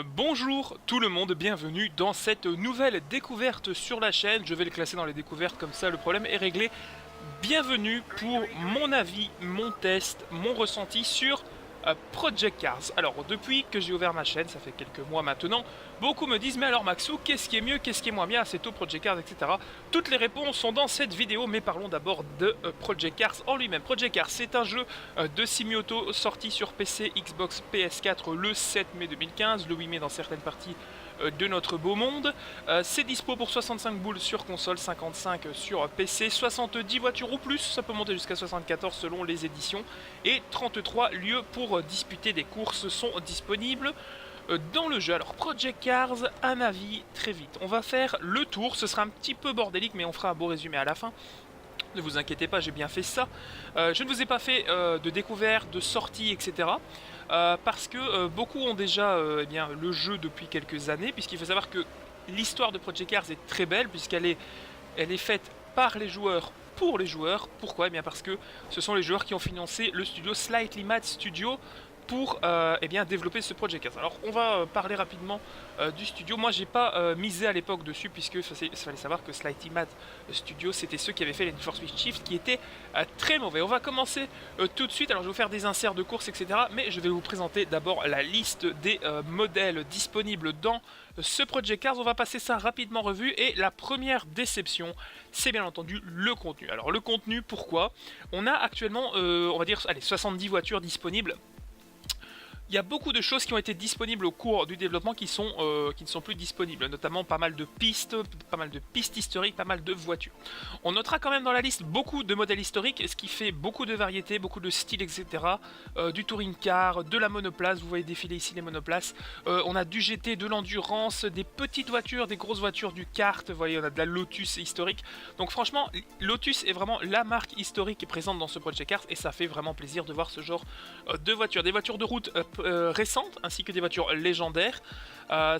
Bonjour tout le monde, bienvenue dans cette nouvelle découverte sur la chaîne. Je vais le classer dans les découvertes, comme ça le problème est réglé. Bienvenue pour mon avis, mon test, mon ressenti sur Project Cars. Alors depuis que j'ai ouvert ma chaîne, ça fait quelques mois maintenant, beaucoup me disent mais alors Maxou, qu'est-ce qui est mieux, qu'est-ce qui est moins bien, c'est au Project Cars, etc. Toutes les réponses sont dans cette vidéo, mais parlons d'abord de Project Cars en lui-même. Project Cars, c'est un jeu de semi-auto sorti sur PC, Xbox, PS4 le 7 mai 2015, le 8 mai dans certaines parties de notre beau monde. C'est dispo pour 65 boules sur console, 55 sur PC, 70 voitures ou plus, ça peut monter jusqu'à 74 selon les éditions, et 33 lieux pour disputer des courses sont disponibles dans le jeu. Alors Project Cars, un avis très vite. On va faire le tour, ce sera un petit peu bordélique mais on fera un beau résumé à la fin. Ne vous inquiétez pas, j'ai bien fait ça. Je ne vous ai pas fait de découverte, de sortie, etc. Parce que beaucoup ont déjà eh bien, le jeu depuis quelques années, puisqu'il faut savoir que l'histoire de Project Cars est très belle, puisqu'elle est faite par les joueurs pour les joueurs. Pourquoi? Eh bien parce que ce sont les joueurs qui ont financé le studio Slightly Mad Studio pour eh bien, développer ce Project Cars. Alors on va parler rapidement du studio. Moi j'ai pas misé à l'époque dessus, puisque il fallait savoir que Slightly Mad Studio c'était ceux qui avaient fait les Need for Speed Shift, qui étaient très mauvais. On va commencer tout de suite. Alors je vais vous faire des inserts de courses, etc. Mais je vais vous présenter d'abord la liste des modèles disponibles dans ce Project Cars. On va passer ça rapidement en revue, et la première déception c'est bien entendu le contenu. Alors le contenu, pourquoi? On a actuellement on va dire allez, 70 voitures disponibles. Il y a beaucoup de choses qui ont été disponibles au cours du développement qui ne sont plus disponibles, notamment pas mal de pistes historiques, pas mal de voitures. On notera quand même dans la liste beaucoup de modèles historiques, ce qui fait beaucoup de variétés, beaucoup de styles, etc. Du touring car, de la monoplace, vous voyez défiler ici les monoplaces. On a du GT, de l'endurance, des petites voitures, des grosses voitures, du kart, vous voyez on a de la Lotus historique. Donc franchement, Lotus est vraiment la marque historique présente dans ce Project Cars, et ça fait vraiment plaisir de voir ce genre de voitures. Des voitures de route récentes ainsi que des voitures légendaires.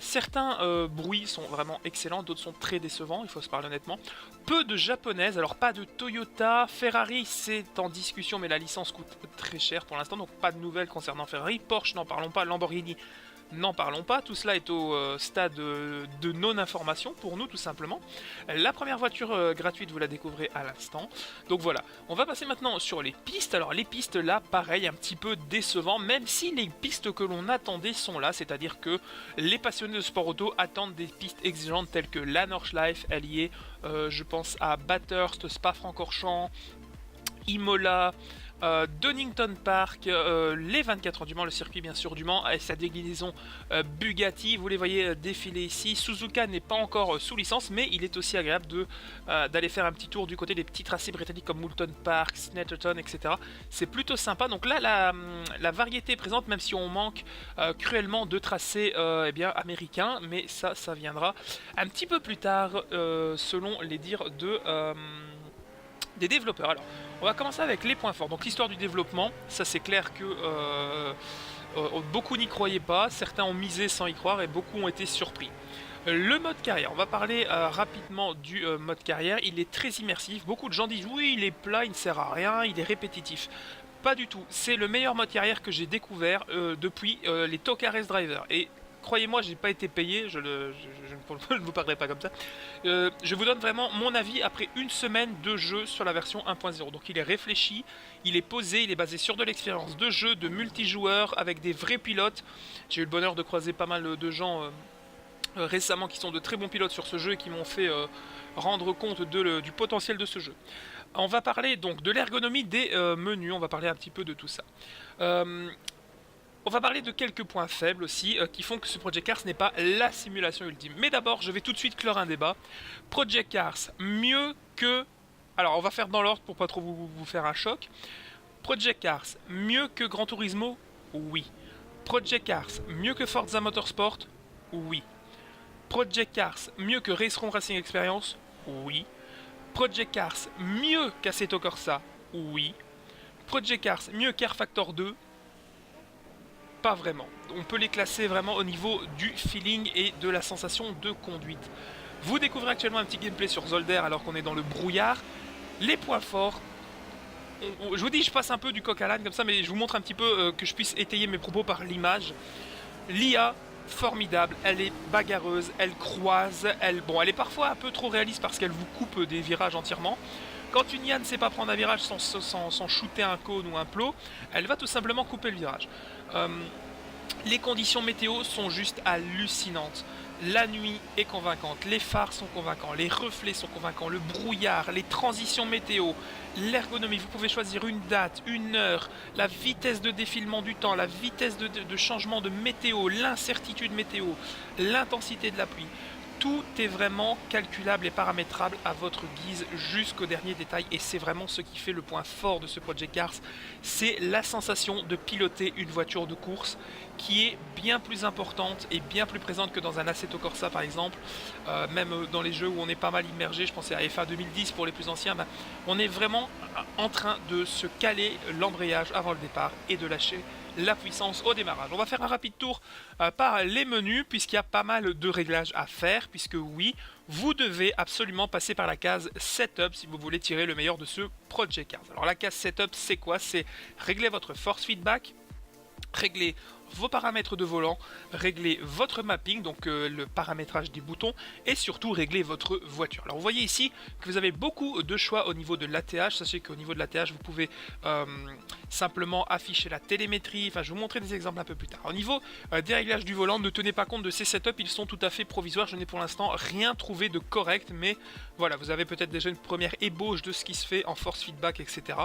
Certains bruits sont vraiment excellents, d'autres sont très décevants, il faut se parler honnêtement. Peu de japonaises, alors pas de Toyota. Ferrari c'est en discussion, mais la licence coûte très cher pour l'instant, donc pas de nouvelles concernant Ferrari. Porsche n'en parlons pas, Lamborghini n'en parlons pas, tout cela est au stade de non-information pour nous tout simplement. La première voiture gratuite vous la découvrez à l'instant. Donc voilà, on va passer maintenant sur les pistes. Alors les pistes là, pareil, un petit peu décevant, même si les pistes que l'on attendait sont là, c'est-à-dire que les passionnés de sport auto attendent des pistes exigeantes telles que la Nordschleife, elle y est, je pense à Bathurst, Spa-Francorchamps, Imola, Donington Park, les 24 heures du Mans, le circuit bien sûr du Mans, et sa déclinaison Bugatti, vous les voyez défiler ici. Suzuka n'est pas encore sous licence, mais il est aussi agréable d'aller faire un petit tour du côté des petits tracés britanniques comme Moulton Park, Snetterton, etc. C'est plutôt sympa, donc là la variété est présente, même si on manque cruellement de tracés eh bien, américains, mais ça viendra un petit peu plus tard selon les dires des développeurs. Alors, on va commencer avec les points forts. Donc l'histoire du développement, ça c'est clair que beaucoup n'y croyaient pas, certains ont misé sans y croire et beaucoup ont été surpris. Le mode carrière, on va parler rapidement du mode carrière. Il est très immersif, beaucoup de gens disent oui il est plat, il ne sert à rien, il est répétitif. Pas du tout, c'est le meilleur mode carrière que j'ai découvert depuis les Toka Race Driver. Et croyez-moi, j'ai pas été payé, je ne vous parlerai pas comme ça. Je vous donne vraiment mon avis après une semaine de jeu sur la version 1.0. Donc il est réfléchi, il est posé, il est basé sur de l'expérience de jeu, de multijoueur, avec des vrais pilotes. J'ai eu le bonheur de croiser pas mal de gens récemment qui sont de très bons pilotes sur ce jeu et qui m'ont fait rendre compte du potentiel de ce jeu. On va parler donc de l'ergonomie des menus, on va parler un petit peu de tout ça. On va parler de quelques points faibles aussi qui font que ce Project Cars n'est pas la simulation ultime. Mais d'abord, je vais tout de suite clore un débat. Project Cars, mieux que... Alors, on va faire dans l'ordre pour pas trop vous faire un choc. Project Cars, mieux que Gran Turismo? Oui. Project Cars, mieux que Forza Motorsport? Oui. Project Cars, mieux que Raceron Racing Experience? Oui. Project Cars, mieux qu'Assetto Corsa? Oui. Project Cars, mieux qu'Air Factor 2? Pas vraiment. On peut les classer vraiment au niveau du feeling et de la sensation de conduite. Vous découvrez actuellement un petit gameplay sur Zolder alors qu'on est dans le brouillard. Les points forts, je vous dis, je passe un peu du coq à l'âne comme ça, mais je vous montre un petit peu que je puisse étayer mes propos par l'image. L'IA formidable, elle est bagarreuse, elle croise, elle est parfois un peu trop réaliste parce qu'elle vous coupe des virages entièrement. Quand une IA ne sait pas prendre un virage sans shooter un cône ou un plot, elle va tout simplement couper le virage. Les conditions météo sont juste hallucinantes. La nuit est convaincante, les phares sont convaincants, les reflets sont convaincants, le brouillard, les transitions météo, l'ergonomie, vous pouvez choisir une date, une heure, la vitesse de défilement du temps, la vitesse de changement de météo, l'incertitude météo, l'intensité de la pluie. Tout est vraiment calculable et paramétrable à votre guise jusqu'au dernier détail et c'est vraiment ce qui fait le point fort de ce Project Cars, c'est la sensation de piloter une voiture de course qui est bien plus importante et bien plus présente que dans un Assetto Corsa par exemple, même dans les jeux où on est pas mal immergé, je pensais à F1 2010 pour les plus anciens, on est vraiment en train de se caler l'embrayage avant le départ et de lâcher la puissance au démarrage. On va faire un rapide tour par les menus puisqu'il y a pas mal de réglages à faire puisque oui, vous devez absolument passer par la case Setup si vous voulez tirer le meilleur de ce Project Cars. Alors la case Setup c'est quoi? C'est régler votre force feedback, régler vos paramètres de volant, régler votre mapping, donc le paramétrage des boutons, et surtout régler votre voiture. Alors vous voyez ici que vous avez beaucoup de choix au niveau de l'ATH. Sachez qu'au niveau de l'ATH, vous pouvez simplement afficher la télémétrie. Enfin, je vais vous montrer des exemples un peu plus tard. Au niveau des réglages du volant, ne tenez pas compte de ces setups, ils sont tout à fait provisoires. Je n'ai pour l'instant rien trouvé de correct, mais voilà, vous avez peut-être déjà une première ébauche de ce qui se fait en force feedback, etc.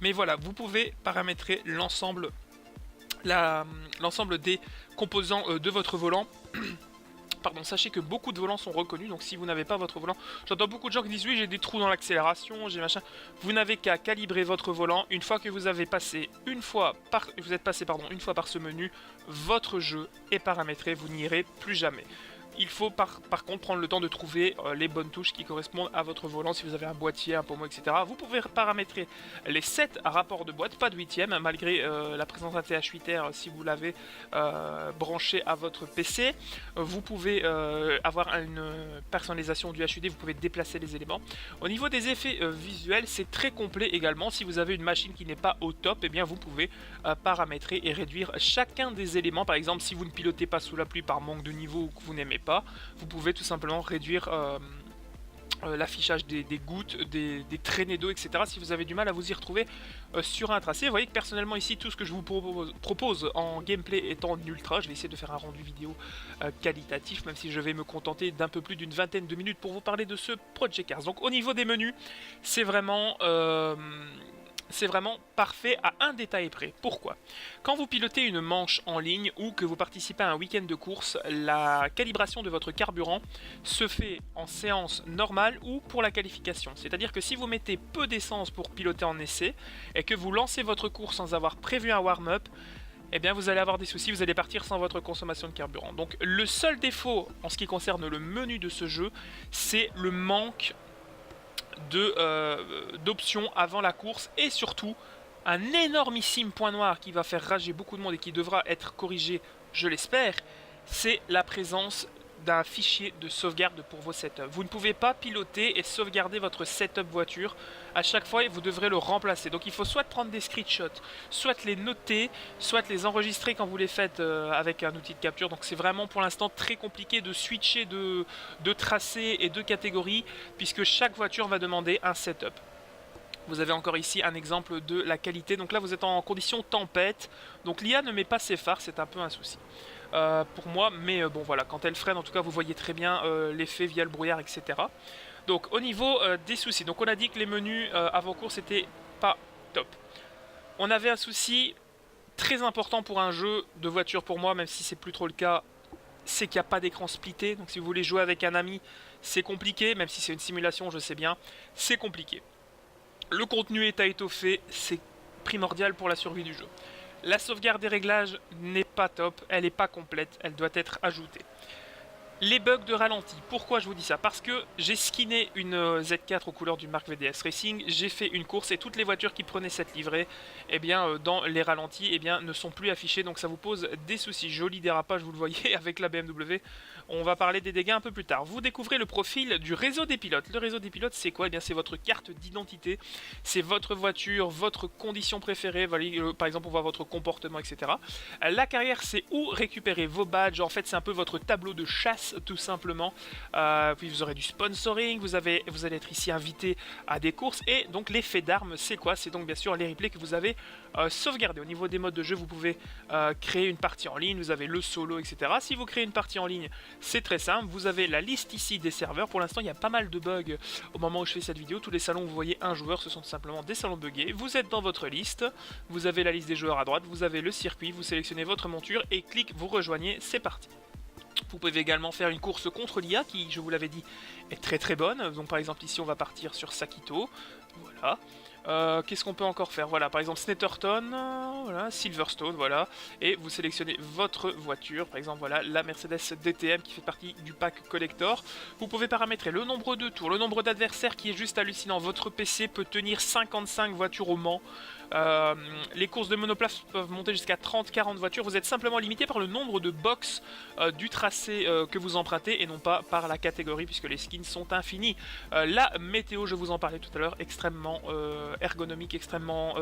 Mais voilà, vous pouvez paramétrer l'ensemble des composants de votre volant. Pardon, sachez que beaucoup de volants sont reconnus, donc si vous n'avez pas votre volant, j'entends beaucoup de gens qui disent oui j'ai des trous dans l'accélération, j'ai machin, vous n'avez qu'à calibrer votre volant. Une fois que vous avez passé une fois par ce menu, votre jeu est paramétré, vous n'irez plus jamais. Il faut par contre prendre le temps de trouver les bonnes touches qui correspondent à votre volant. Si vous avez un boîtier, un pommeau, etc. Vous pouvez paramétrer les 7 rapports de boîte, pas de 8ème, malgré la présence d'un TH8R si vous l'avez branché à votre PC. Vous pouvez avoir une personnalisation du HUD, vous pouvez déplacer les éléments. Au niveau des effets visuels, c'est très complet également. Si vous avez une machine qui n'est pas au top, eh bien vous pouvez paramétrer et réduire chacun des éléments. Par exemple, si vous ne pilotez pas sous la pluie par manque de niveau ou que vous n'aimez pas, vous pouvez tout simplement réduire l'affichage des gouttes, des traînées d'eau, etc. si vous avez du mal à vous y retrouver sur un tracé. Vous voyez que personnellement ici, tout ce que je vous propose en gameplay est en ultra. Je vais essayer de faire un rendu vidéo qualitatif, même si je vais me contenter d'un peu plus d'une vingtaine de minutes pour vous parler de ce Project Cars. Donc au niveau des menus, c'est vraiment parfait à un détail près. Pourquoi? Quand vous pilotez une manche en ligne ou que vous participez à un week-end de course, la calibration de votre carburant se fait en séance normale ou pour la qualification. C'est-à-dire que si vous mettez peu d'essence pour piloter en essai et que vous lancez votre course sans avoir prévu un warm-up, eh bien vous allez avoir des soucis, vous allez partir sans votre consommation de carburant. Donc le seul défaut en ce qui concerne le menu de ce jeu, c'est le manque d'options avant la course et surtout un énormissime point noir qui va faire rager beaucoup de monde et qui devra être corrigé, je l'espère, c'est la présence d'un fichier de sauvegarde pour vos setups. Vous ne pouvez pas piloter et sauvegarder votre setup voiture. À chaque fois, vous devrez le remplacer. Donc il faut soit prendre des screenshots, soit les noter, soit les enregistrer quand vous les faites avec un outil de capture. Donc c'est vraiment pour l'instant très compliqué de switcher de tracé et de catégorie, puisque chaque voiture va demander un setup. Vous avez encore ici un exemple de la qualité. Donc là, vous êtes en condition tempête. Donc l'IA ne met pas ses phares, c'est un peu un souci. Pour moi, mais bon voilà, quand elle freine en tout cas vous voyez très bien l'effet via le brouillard, etc. Donc au niveau des soucis, donc on a dit que les menus avant course n'étaient pas top. On avait un souci très important pour un jeu de voiture pour moi, même si c'est plus trop le cas, c'est qu'il n'y a pas d'écran splitté. Donc si vous voulez jouer avec un ami, c'est compliqué, même si c'est une simulation, je sais bien, c'est compliqué. Le contenu est à étoffer, c'est primordial pour la survie du jeu. La sauvegarde des réglages n'est pas top, elle n'est pas complète, elle doit être ajoutée. Les bugs de ralenti, pourquoi je vous dis ça? Parce que j'ai skinné une Z4 aux couleurs du Mark VDS Racing, j'ai fait une course et toutes les voitures qui prenaient cette livrée, eh bien, dans les ralentis, eh bien, ne sont plus affichées, donc ça vous pose des soucis. Joli dérapage, vous le voyez, avec la BMW. On va parler des dégâts un peu plus tard. Vous découvrez le profil du réseau des pilotes. Le réseau des pilotes, c'est quoi? Eh bien, c'est votre carte d'identité, c'est votre voiture, votre condition préférée, par exemple, on voit votre comportement, etc. La carrière, c'est où récupérer vos badges. En fait, c'est un peu votre tableau de chasse, tout simplement. Puis vous aurez du sponsoring, vous allez être ici invité à des courses. Et donc, les faits d'armes, c'est quoi? C'est donc bien sûr les replays que vous avez sauvegardés. Au niveau des modes de jeu, vous pouvez créer une partie en ligne, vous avez le solo, etc. Si vous créez une partie en ligne, c'est très simple. Vous avez la liste ici des serveurs. Pour l'instant, il y a pas mal de bugs au moment où je fais cette vidéo. Tous les salons où vous voyez un joueur, ce sont tout simplement des salons buggés. Vous êtes dans votre liste, vous avez la liste des joueurs à droite, vous avez le circuit, vous sélectionnez votre monture et clic, vous rejoignez, c'est parti. Vous pouvez également faire une course contre l'IA qui, je vous l'avais dit, est très très bonne. Donc par exemple ici on va partir sur Sakito, voilà. Qu'est-ce qu'on peut encore faire? Voilà, par exemple Snetterton, voilà, Silverstone, voilà, et vous sélectionnez votre voiture, par exemple voilà la Mercedes DTM qui fait partie du pack collector. Vous pouvez paramétrer le nombre de tours, le nombre d'adversaires qui est juste hallucinant. Votre PC peut tenir 55 voitures au Mans. Les courses de monoplace peuvent monter jusqu'à 30-40 voitures. Vous êtes simplement limité par le nombre de box du tracé que vous empruntez et non pas par la catégorie puisque les skins sont infinis. La météo, je vous en parlais tout à l'heure, extrêmement ergonomique, extrêmement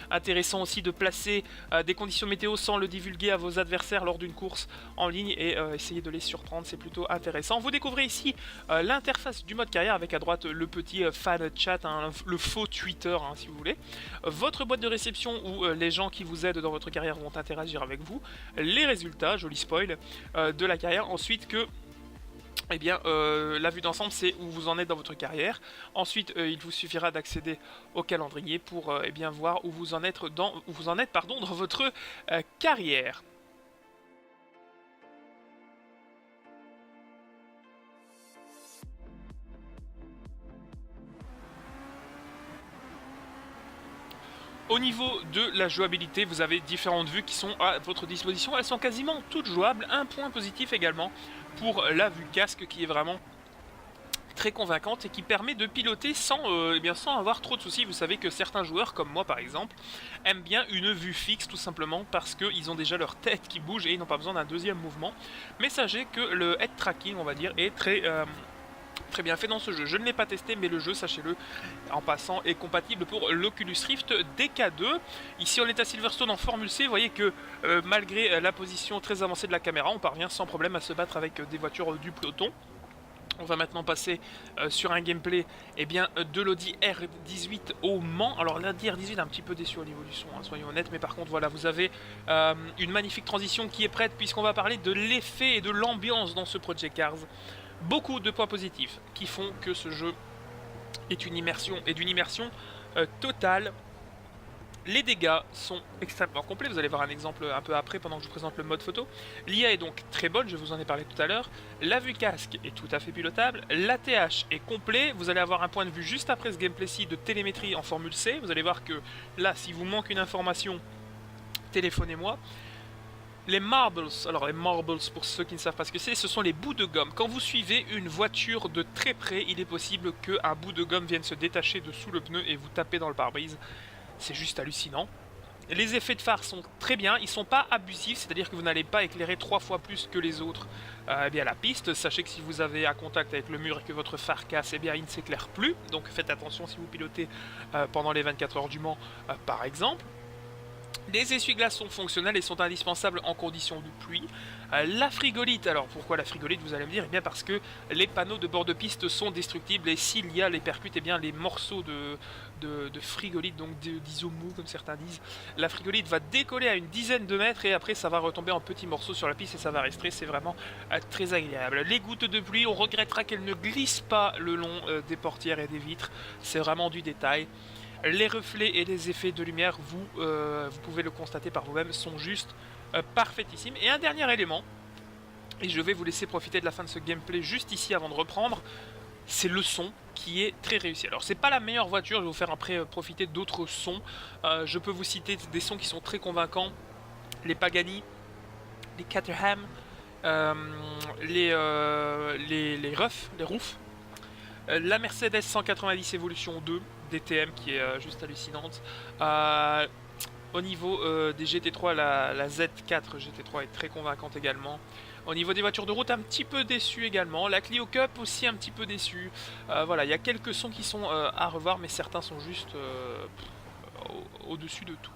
intéressant aussi de placer des conditions météo sans le divulguer à vos adversaires lors d'une course en ligne et essayer de les surprendre, c'est plutôt intéressant. Vous découvrez ici l'interface du mode carrière avec à droite le petit fan chat, hein, le faux Twitter hein, si vous voulez, votre boîte de réception où les gens qui vous aident dans votre carrière vont interagir avec vous, les résultats, joli spoil, de la carrière, ensuite que eh bien, la vue d'ensemble, c'est où vous en êtes dans votre carrière. Ensuite, il vous suffira d'accéder au calendrier pour eh bien, voir où vous en êtes dans, dans votre carrière. Au niveau de la jouabilité, vous avez différentes vues qui sont à votre disposition. Elles sont quasiment toutes jouables. Un point positif également pour la vue casque qui est vraiment très convaincante et qui permet de piloter sans, eh bien, sans avoir trop de soucis. Vous savez que certains joueurs, comme moi par exemple, aiment bien une vue fixe tout simplement parce qu'ils ont déjà leur tête qui bouge et ils n'ont pas besoin d'un deuxième mouvement. Mais sachez que le head tracking, on va dire, est très bien fait dans ce jeu. Je ne l'ai pas testé, mais le jeu, sachez-le, en passant, est compatible pour l'Oculus Rift DK2. Ici, on est à Silverstone en Formule C. Vous voyez que malgré la position très avancée de la caméra, on parvient sans problème à se battre avec des voitures du peloton. On va maintenant passer sur un gameplay eh bien, de l'Audi R18 au Mans. Alors l'Audi R18 est un petit peu déçu au niveau du son, hein, soyons honnêtes, mais par contre voilà, vous avez une magnifique transition qui est prête puisqu'on va parler de l'effet et de l'ambiance dans ce Project Cars. Beaucoup de points positifs qui font que ce jeu est d'une immersion totale. Les dégâts sont extrêmement complets, vous allez voir un exemple un peu après pendant que je vous présente le mode photo. L'IA est donc très bonne, je vous en ai parlé tout à l'heure. La vue casque est tout à fait pilotable. L'ATH est complet, vous allez avoir un point de vue juste après ce gameplay-ci de télémétrie en Formule C. Vous allez voir que là, si vous manque une information, téléphonez-moi. Les marbles, alors les marbles pour ceux qui ne savent pas ce que c'est, ce sont les bouts de gomme. Quand vous suivez une voiture de très près, il est possible qu'un bout de gomme vienne se détacher de sous le pneu et vous taper dans le pare-brise. C'est juste hallucinant. Les effets de phare sont très bien, ils ne sont pas abusifs, c'est-à-dire que vous n'allez pas éclairer 3 fois plus que les autres eh bien, la piste. Sachez que si vous avez à contact avec le mur et que votre phare casse, eh bien, il ne s'éclaire plus. Donc faites attention si vous pilotez pendant les 24 heures du Mans par exemple. Les essuie-glaces sont fonctionnels et sont indispensables en conditions de pluie. La frigolite, alors pourquoi la frigolite vous allez me dire? Eh bien parce que les panneaux de bord de piste sont destructibles et s'il y a les percutes, eh bien les morceaux de frigolite, donc d'isomou comme certains disent, la frigolite va décoller à une dizaine de mètres et après ça va retomber en petits morceaux sur la piste et ça va rester, c'est vraiment très agréable. Les gouttes de pluie, on regrettera qu'elles ne glissent pas le long des portières et des vitres, c'est vraiment du détail. Les reflets et les effets de lumière, vous pouvez le constater par vous-même, sont juste parfaitissimes. Et un dernier élément, et je vais vous laisser profiter de la fin de ce gameplay juste ici avant de reprendre, c'est le son qui est très réussi. Alors c'est pas la meilleure voiture, je vais vous faire après profiter d'autres sons. Je peux vous citer des sons qui sont très convaincants, les Pagani, les Caterham, euh, les refs, les roofs. La Mercedes 190 Evolution 2 DTM qui est juste hallucinante. Au niveau des GT3, la Z4 GT3 est très convaincante également. Au niveau des voitures de route, un petit peu déçu également. La Clio Cup aussi un petit peu déçu. Voilà, il y a quelques sons qui sont à revoir, mais certains sont juste au-dessus de tout.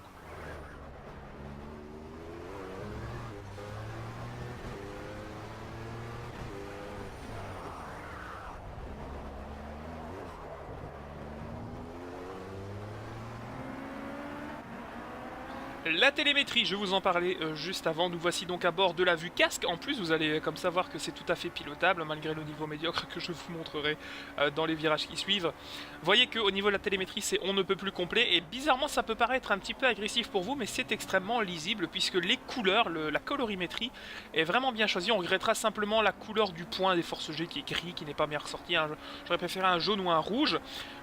La télémétrie, je vous en parlais juste avant, nous voici donc à bord de la vue casque. En plus, vous allez comme savoir que c'est tout à fait pilotable, malgré le niveau médiocre que je vous montrerai dans les virages qui suivent. Voyez qu'au niveau de la télémétrie, c'est on ne peut plus complet, et bizarrement, ça peut paraître un petit peu agressif pour vous, mais c'est extrêmement lisible, puisque les couleurs, la colorimétrie est vraiment bien choisie. On regrettera simplement la couleur du point des forces G qui est gris, qui n'est pas bien ressorti. Hein. J'aurais préféré un jaune ou un rouge.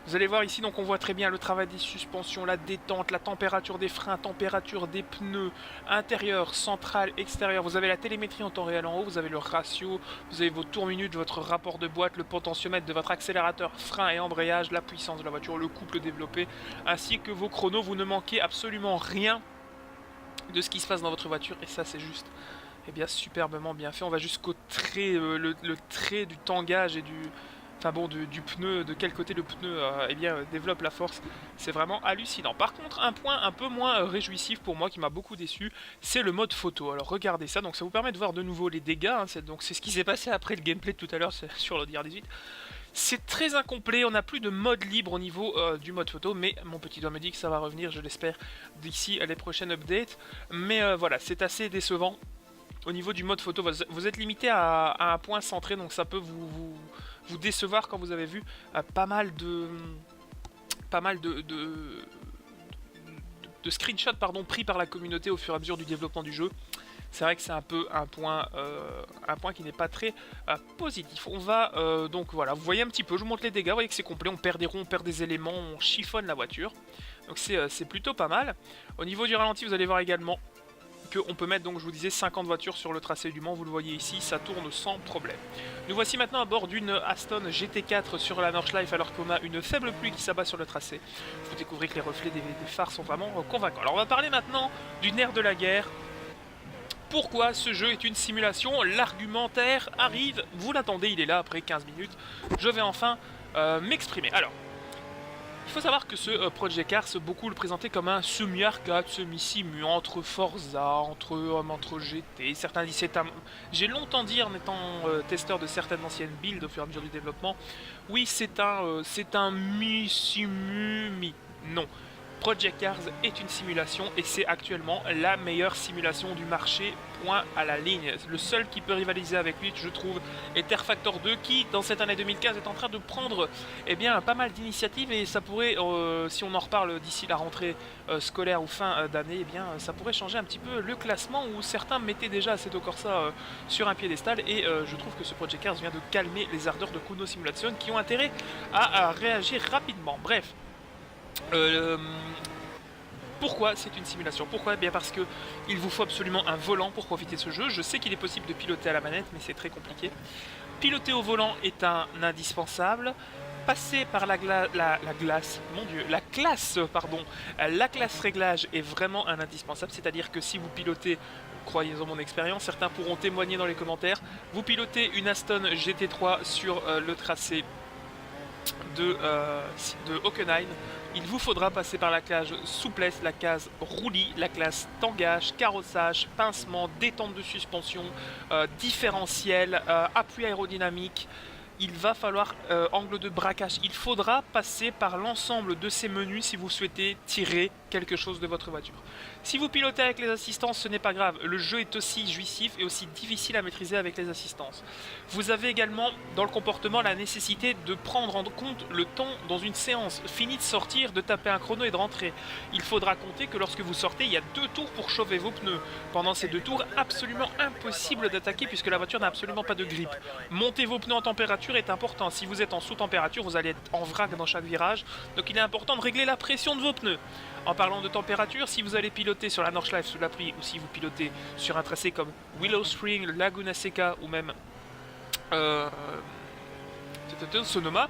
Vous allez voir ici, donc on voit très bien le travail des suspensions, la détente, la température des freins, température des pneus, intérieur, central, extérieur. Vous avez la télémétrie en temps réel en haut, vous avez le ratio, vous avez vos tours minutes, votre rapport de boîte, le potentiomètre de votre accélérateur, frein et embrayage, la puissance de la voiture, le couple développé, ainsi que vos chronos. Vous ne manquez absolument rien de ce qui se passe dans votre voiture, et ça c'est juste superbement bien fait. On va jusqu'au trait, le trait du tangage et du... Enfin bon, du pneu, de quel côté le pneu développe la force, c'est vraiment hallucinant. Par contre, un point un peu moins réjouissif pour moi, qui m'a beaucoup déçu, c'est le mode photo. Alors regardez ça, donc ça vous permet de voir de nouveau les dégâts, hein, c'est ce qui s'est passé après le gameplay de tout à l'heure sur l'Audi R18. C'est très incomplet, on n'a plus de mode libre au niveau du mode photo, mais mon petit doigt me dit que ça va revenir, je l'espère, d'ici à les prochaines updates. Mais voilà, c'est assez décevant. Au niveau du mode photo, vous êtes limité à un point centré, donc ça peut vous décevoir quand vous avez vu pas mal de screenshots pris par la communauté au fur et à mesure du développement du jeu. C'est vrai que c'est un peu un point qui n'est pas très positif. On va donc voilà, vous voyez un petit peu, je vous montre les dégâts, vous voyez que c'est complet, on perd des ronds, on perd des éléments, on chiffonne la voiture. Donc c'est plutôt pas mal. Au niveau du ralenti, vous allez voir également qu'on peut mettre, donc je vous disais, 50 voitures sur le tracé du Mans, vous le voyez ici, ça tourne sans problème. Nous voici maintenant à bord d'une Aston GT4 sur la Nordschleife, alors qu'on a une faible pluie qui s'abat sur le tracé. Vous découvrez que les reflets des phares sont vraiment convaincants. Alors on va parler maintenant du nerf de la guerre. Pourquoi ce jeu est une simulation? L'argumentaire arrive, vous l'attendez, il est là après 15 minutes. Je vais enfin m'exprimer. Alors, il faut savoir que ce Project Cars, beaucoup le présentaient comme un semi-arcade, semi-simu, entre Forza, entre GT. Certains disent c'est un... J'ai longtemps dit en étant testeur de certaines anciennes builds au fur et à mesure du développement, oui c'est un mi-simu, mi. Non. Project Cars est une simulation et c'est actuellement la meilleure simulation du marché, point à la ligne. Le seul qui peut rivaliser avec lui, je trouve, est Air Factor 2 qui, dans cette année 2015, est en train de prendre pas mal d'initiatives et ça pourrait, si on en reparle d'ici la rentrée scolaire ou fin d'année, ça pourrait changer un petit peu le classement où certains mettaient déjà Assetto Corsa sur un piédestal et je trouve que ce Project Cars vient de calmer les ardeurs de Kuno Simulation qui ont intérêt à réagir rapidement. Bref. Pourquoi c'est une simulation? Pourquoi? Bien parce que il vous faut absolument un volant pour profiter de ce jeu. Je sais qu'il est possible de piloter à la manette, mais c'est très compliqué. Piloter au volant est un indispensable. Passer par la classe réglage est vraiment un indispensable. C'est-à-dire que si vous pilotez, croyez-en mon expérience, certains pourront témoigner dans les commentaires, vous pilotez une Aston GT3 sur le tracé de Hockenheim, il vous faudra passer par la case souplesse, la case roulis, la classe tangage, carrossage, pincement, détente de suspension, différentiel, appui aérodynamique. Il va falloir angle de braquage. Il faudra passer par l'ensemble de ces menus si vous souhaitez tirer quelque chose de votre voiture. Si vous pilotez avec les assistances, ce n'est pas grave. Le jeu est aussi jouissif et aussi difficile à maîtriser avec les assistances. Vous avez également dans le comportement la nécessité de prendre en compte le temps dans une séance. Fini de sortir, de taper un chrono et de rentrer. Il faudra compter que lorsque vous sortez, il y a 2 tours pour chauffer vos pneus. Pendant ces 2 tours, absolument impossible d'attaquer puisque la voiture n'a absolument pas de grip. Montez vos pneus en température température est important. Si vous êtes en sous-température, vous allez être en vrac dans chaque virage. Donc il est important de régler la pression de vos pneus. En parlant de température, si vous allez piloter sur la Nordschleife sous la pluie ou si vous pilotez sur un tracé comme Willow Spring, Laguna Seca ou même Sonoma,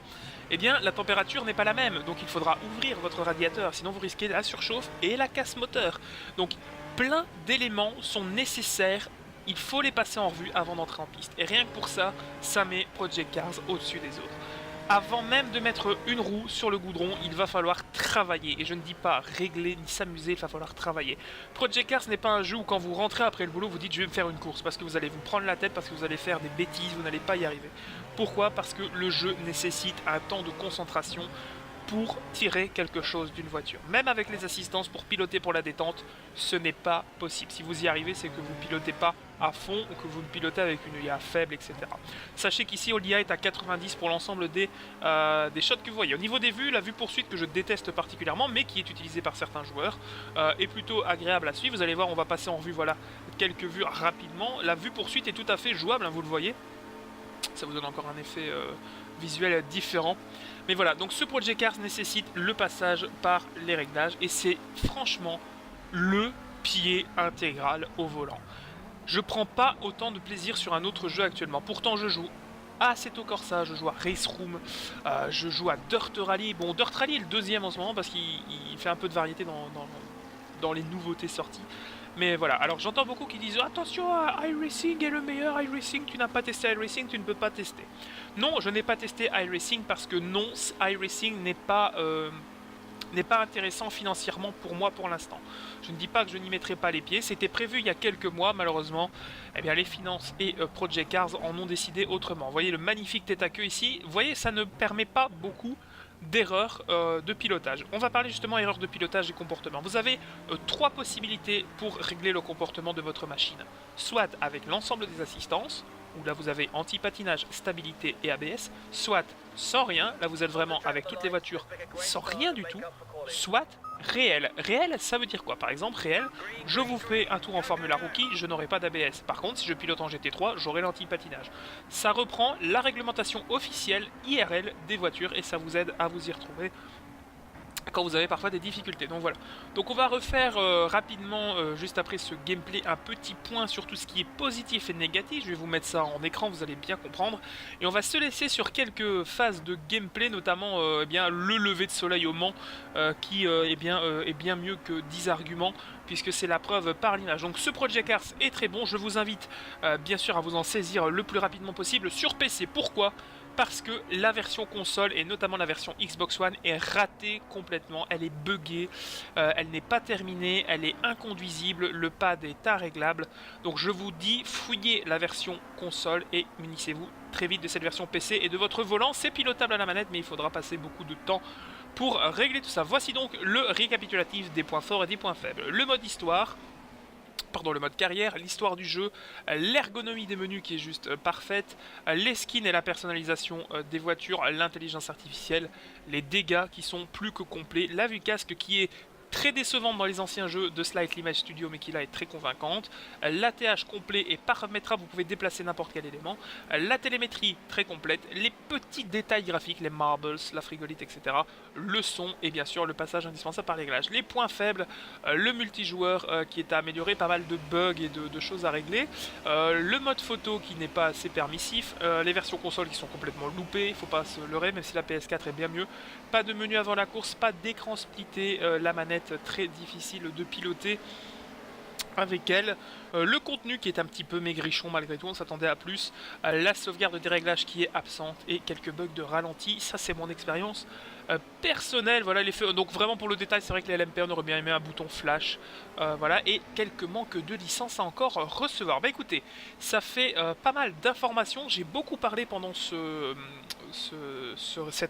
eh bien la température n'est pas la même. Donc il faudra ouvrir votre radiateur, sinon vous risquez la surchauffe et la casse moteur. Donc plein d'éléments sont nécessaires. Il faut les passer en revue avant d'entrer en piste. Et rien que pour ça, ça met Project Cars au-dessus des autres. Avant même de mettre une roue sur le goudron, il va falloir travailler. Et je ne dis pas régler ni s'amuser, il va falloir travailler. Project Cars n'est pas un jeu où quand vous rentrez après le boulot, vous dites je vais me faire une course. Parce que vous allez vous prendre la tête, parce que vous allez faire des bêtises, vous n'allez pas y arriver. Pourquoi? Parce que le jeu nécessite un temps de concentration pour tirer quelque chose d'une voiture. Même avec les assistances pour piloter pour la détente, ce n'est pas possible. Si vous y arrivez, c'est que vous ne pilotez pas à fond ou que vous le pilotez avec une IA faible, etc. Sachez qu'ici, l'IA est à 90 pour l'ensemble des shots que vous voyez. Au niveau des vues, la vue poursuite que je déteste particulièrement, mais qui est utilisée par certains joueurs, est plutôt agréable à suivre. Vous allez voir, on va passer en vue, voilà, quelques vues rapidement. La vue poursuite est tout à fait jouable, hein, vous le voyez. Ça vous donne encore un effet visuel différent. Mais voilà, donc ce Project Cars nécessite le passage par les réglages et c'est franchement le pied intégral au volant. Je prends pas autant de plaisir sur un autre jeu actuellement. Pourtant je joue à Assetto Corsa, je joue à Race Room, je joue à Dirt Rally. Bon, Dirt Rally est le deuxième en ce moment parce qu'il fait un peu de variété dans les nouveautés sorties. Mais voilà, alors j'entends beaucoup qui disent attention, iRacing est le meilleur, iRacing, tu n'as pas testé iRacing, tu ne peux pas tester. Non, je n'ai pas testé iRacing parce que non, iRacing n'est pas intéressant financièrement pour moi pour l'instant. Je ne dis pas que je n'y mettrai pas les pieds, c'était prévu il y a quelques mois, malheureusement, eh bien les finances et Project Cars en ont décidé autrement. Vous voyez le magnifique tête à queue ici, vous voyez ça ne permet pas beaucoup d'erreurs de pilotage. On va parler justement erreurs de pilotage et comportement. Vous avez trois possibilités pour régler le comportement de votre machine. Soit avec l'ensemble des assistances, où là vous avez anti-patinage, stabilité et ABS, soit sans rien, là vous êtes vraiment avec toutes les voitures sans rien du tout, soit réel. Réel, ça veut dire quoi? Par exemple, réel, je vous fais un tour en Formula Rookie, je n'aurai pas d'ABS. Par contre, si je pilote en GT3, j'aurai l'anti-patinage. Ça reprend la réglementation officielle IRL des voitures et ça vous aide à vous y retrouver quand vous avez parfois des difficultés. Donc voilà. Donc on va refaire rapidement, juste après ce gameplay, un petit point sur tout ce qui est positif et négatif. Je vais vous mettre ça en écran, vous allez bien comprendre. Et on va se laisser sur quelques phases de gameplay, notamment eh bien, le lever de soleil au Mans, qui est bien mieux que 10 arguments, puisque c'est la preuve par l'image. Donc ce Project Cars est très bon, je vous invite bien sûr à vous en saisir le plus rapidement possible sur PC. Pourquoi ? Parce que la version console et notamment la version Xbox One est ratée complètement, elle est buggée, elle n'est pas terminée, elle est inconduisible, le pad est irréglable. Donc je vous dis, fouillez la version console et munissez-vous très vite de cette version PC et de votre volant. C'est pilotable à la manette mais il faudra passer beaucoup de temps pour régler tout ça. Voici donc le récapitulatif des points forts et des points faibles. Le mode histoire. Pardon, le mode carrière, l'histoire du jeu, l'ergonomie des menus qui est juste parfaite, les skins et la personnalisation des voitures, l'intelligence artificielle, les dégâts qui sont plus que complets, la vue casque qui est très décevante dans les anciens jeux de Slightly Image Studio mais qui là est très convaincante, l'ATH complet et paramétrable, vous pouvez déplacer n'importe quel élément, la télémétrie très complète, les petits détails graphiques, les marbles, la frigolite, etc., le son et bien sûr le passage indispensable par réglage. Les points faibles, le multijoueur qui est à améliorer, pas mal de bugs et de choses à régler, le mode photo qui n'est pas assez permissif, les versions console qui sont complètement loupées, il ne faut pas se leurrer même si la PS4 est bien mieux, pas de menu avant la course, pas d'écran splitté, la manette très difficile de piloter avec elle, le contenu qui est un petit peu maigrichon malgré tout, on s'attendait à plus, la sauvegarde des réglages qui est absente et quelques bugs de ralenti, ça c'est mon expérience personnelle, voilà l'effet. Donc vraiment pour le détail, c'est vrai que les LMP on aurait bien aimé un bouton flash, voilà, et quelques manques de licence à encore recevoir. Bah écoutez, ça fait pas mal d'informations, j'ai beaucoup parlé pendant cette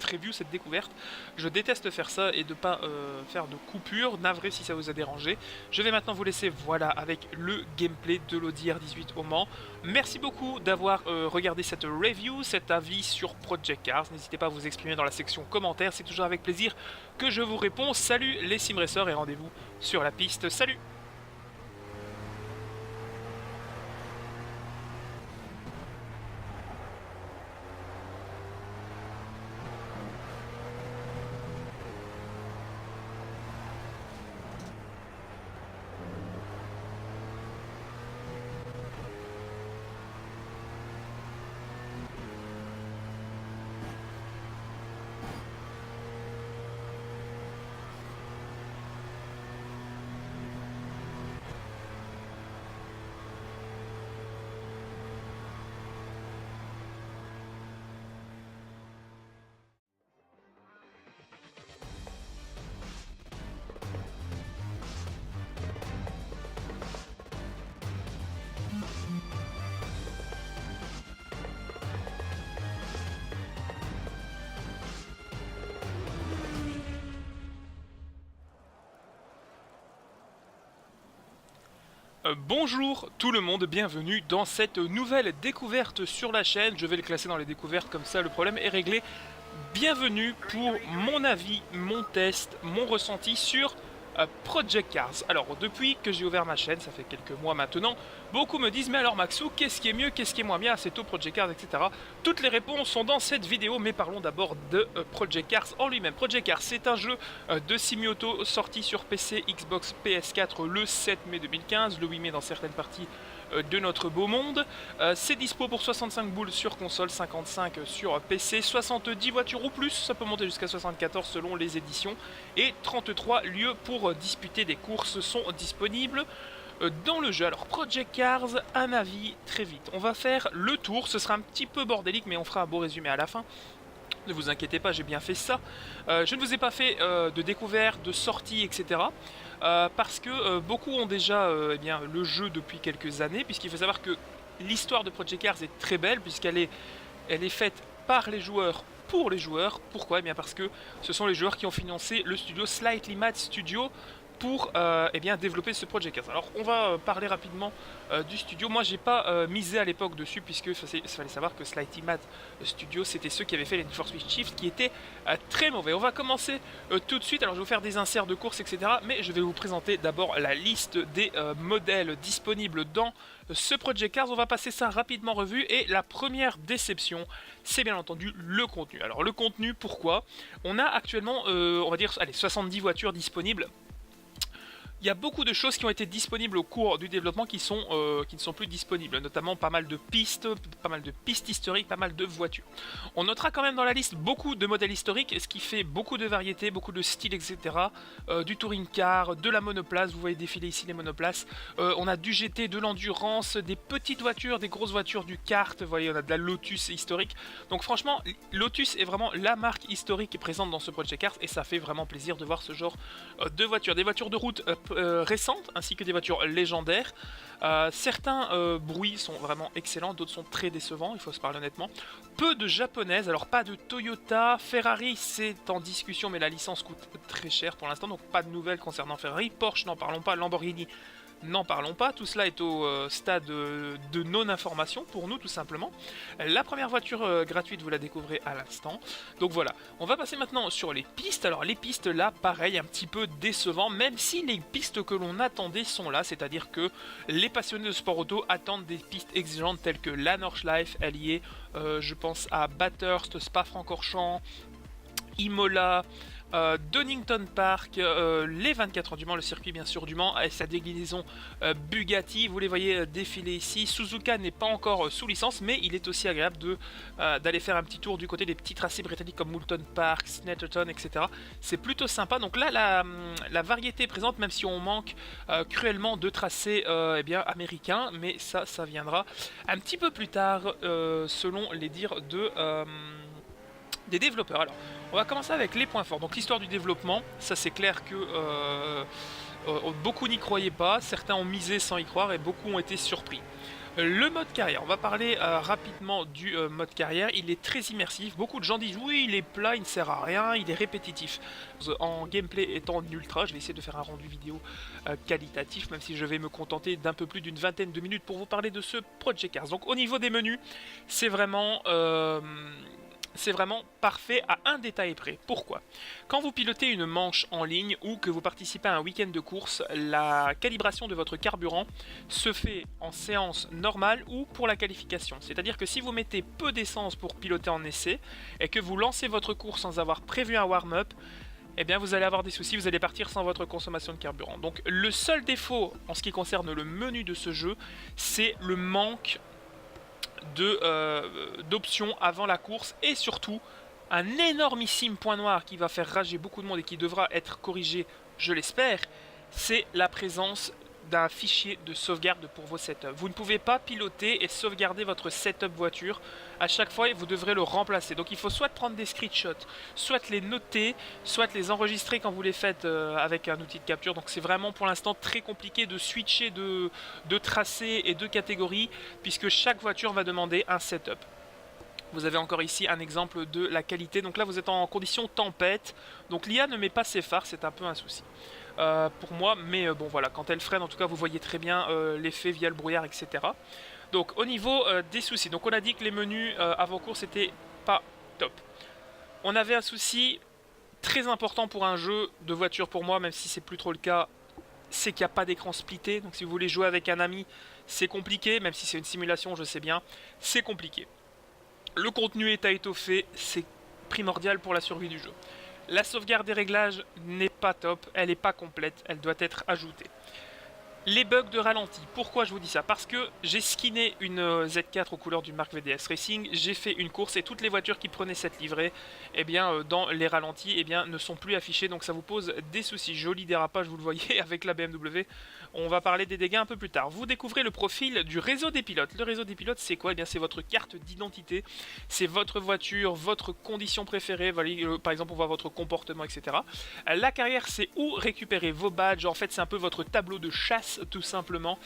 review, cette découverte. Je déteste faire ça et de pas faire de coupure, navré si ça vous a dérangé. Je vais maintenant vous laisser, voilà, avec le gameplay de l'Audi R18 au Mans. Merci beaucoup d'avoir regardé cette review, cet avis sur Project Cars. N'hésitez pas à vous exprimer dans la section commentaires, c'est toujours avec plaisir que je vous réponds. Salut les simracers et rendez-vous sur la piste. Salut! Bonjour tout le monde, bienvenue dans cette nouvelle découverte sur la chaîne. Je vais le classer dans les découvertes comme ça, le problème est réglé. Bienvenue pour mon avis, mon test, mon ressenti sur Project Cars. Alors depuis que j'ai ouvert ma chaîne, ça fait quelques mois maintenant, beaucoup me disent mais alors Maxou, qu'est-ce qui est mieux, qu'est-ce qui est moins bien, c'est tout Project Cars, etc. Toutes les réponses sont dans cette vidéo, mais parlons d'abord de Project Cars en lui-même. Project Cars, c'est un jeu de semi-auto sorti sur PC, Xbox, PS4 le 7 mai 2015, le 8 mai dans certaines parties de notre beau monde. C'est dispo pour 65 boules sur console, 55 sur PC, 70 voitures ou plus, ça peut monter jusqu'à 74 selon les éditions, et 33 lieux pour disputer des courses sont disponibles dans le jeu. Alors Project Cars, un avis très vite. On va faire le tour, ce sera un petit peu bordélique mais on fera un beau résumé à la fin. Ne vous inquiétez pas, j'ai bien fait ça. Je ne vous ai pas fait de découverte, de sortie, etc. Parce que beaucoup ont déjà le jeu depuis quelques années, puisqu'il faut savoir que l'histoire de Project Cars est très belle, puisqu'elle est faite par les joueurs, pour les joueurs. Pourquoi? Eh bien parce que ce sont les joueurs qui ont financé le studio Slightly Mad Studio pour développer ce Project Cars. Alors on va parler rapidement du studio. Moi j'ai pas misé à l'époque dessus, puisque il fallait savoir que Slightly Mad Studio c'était ceux qui avaient fait les Need for Speed Shift, qui étaient très mauvais. On va commencer tout de suite. Alors je vais vous faire des inserts de courses, etc. Mais je vais vous présenter d'abord la liste des modèles disponibles dans ce Project Cars. On va passer ça rapidement en revue, et la première déception, c'est bien entendu le contenu. Alors le contenu, pourquoi? On a actuellement, on va dire, allez, 70 voitures disponibles. Il y a beaucoup de choses qui ont été disponibles au cours du développement qui ne sont plus disponibles, notamment pas mal de pistes historiques, pas mal de voitures. On notera quand même dans la liste beaucoup de modèles historiques, ce qui fait beaucoup de variétés, beaucoup de styles, etc. Du touring car, de la monoplace, vous voyez défiler ici les monoplaces. On a du GT, de l'endurance, des petites voitures, des grosses voitures, du kart, vous voyez, on a de la Lotus historique. Donc franchement, Lotus est vraiment la marque historique présente dans ce Project Cars, et ça fait vraiment plaisir de voir ce genre de voitures. Des voitures de route récentes ainsi que des voitures légendaires. Certains bruits sont vraiment excellents, d'autres sont très décevants, il faut se parler honnêtement. Peu de japonaises, alors pas de Toyota. Ferrari c'est en discussion, mais la licence coûte très cher pour l'instant, donc pas de nouvelles concernant Ferrari. Porsche n'en parlons pas, Lamborghini n'en parlons pas, tout cela est au stade de non-information pour nous tout simplement. La première voiture gratuite, vous la découvrez à l'instant. Donc voilà, on va passer maintenant sur les pistes. Alors les pistes là, pareil, un petit peu décevant, même si les pistes que l'on attendait sont là, c'est-à-dire que les passionnés de sport auto attendent des pistes exigeantes telles que la Nordschleife, elle y est, je pense à Bathurst, Spa-Francorchamps, Imola, Donington Park, les 24 heures du Mans, le circuit bien sûr du Mans et sa déclinaison Bugatti, vous les voyez défiler ici. Suzuka n'est pas encore sous licence, mais il est aussi agréable d'aller faire un petit tour du côté des petits tracés britanniques comme Moulton Park, Snetterton, etc. C'est plutôt sympa. Donc là la variété est présente, même si on manque cruellement de tracés américains, mais ça viendra un petit peu plus tard selon les dires des développeurs. Alors, on va commencer avec les points forts. Donc l'histoire du développement, ça c'est clair que beaucoup n'y croyaient pas, certains ont misé sans y croire et beaucoup ont été surpris. Le mode carrière, on va parler rapidement du mode carrière. Il est très immersif, beaucoup de gens disent oui il est plat, il ne sert à rien, il est répétitif. En gameplay étant en ultra, je vais essayer de faire un rendu vidéo qualitatif, même si je vais me contenter d'un peu plus d'une vingtaine de minutes pour vous parler de ce Project Cars. Donc au niveau des menus, c'est vraiment parfait à un détail près. Pourquoi? Quand vous pilotez une manche en ligne ou que vous participez à un week-end de course, la calibration de votre carburant se fait en séance normale ou pour la qualification. C'est-à-dire que si vous mettez peu d'essence pour piloter en essai et que vous lancez votre course sans avoir prévu un warm-up, eh bien vous allez avoir des soucis, vous allez partir sans votre consommation de carburant. Donc le seul défaut en ce qui concerne le menu de ce jeu, c'est le manque d'options avant la course, et surtout un énormissime point noir qui va faire rager beaucoup de monde et qui devra être corrigé, je l'espère, c'est la présence d'un fichier de sauvegarde pour vos setups. Vous ne pouvez pas piloter et sauvegarder votre setup voiture à chaque fois et vous devrez le remplacer. Donc il faut soit prendre des screenshots, soit les noter, soit les enregistrer quand vous les faites avec un outil de capture. Donc c'est vraiment pour l'instant très compliqué de switcher de tracé et de catégorie, puisque chaque voiture va demander un setup. Vous avez encore ici un exemple de la qualité. Donc là vous êtes en condition tempête, donc l'IA ne met pas ses phares, c'est un peu un souci. pour moi, mais bon voilà, quand elle freine en tout cas vous voyez très bien l'effet via le brouillard, etc. Donc au niveau des soucis, donc on a dit que les menus avant-course étaient pas top. On avait un souci très important pour un jeu de voiture pour moi, même si c'est plus trop le cas, c'est qu'il n'y a pas d'écran splitté. Donc si vous voulez jouer avec un ami, c'est compliqué, même si c'est une simulation, je sais bien, c'est compliqué. Le contenu est à étoffer, c'est primordial pour la survie du jeu. La sauvegarde des réglages n'est pas top, elle n'est pas complète, elle doit être ajoutée. Les bugs de ralenti, pourquoi je vous dis ça? Parce que j'ai skinné une Z4 aux couleurs du Mark VDS Racing, j'ai fait une course et toutes les voitures qui prenaient cette livrée, eh bien, dans les ralentis, eh bien, ne sont plus affichées, donc ça vous pose des soucis. Joli dérapage, vous le voyez, avec la BMW. On va parler des dégâts un peu plus tard. Vous découvrez le profil du réseau des pilotes. Le réseau des pilotes, c'est quoi? Eh bien, c'est votre carte d'identité, c'est votre voiture, votre condition préférée, par exemple, on voit votre comportement, etc. La carrière, c'est où récupérer vos badges. En fait, c'est un peu votre tableau de chasse, tout simplement.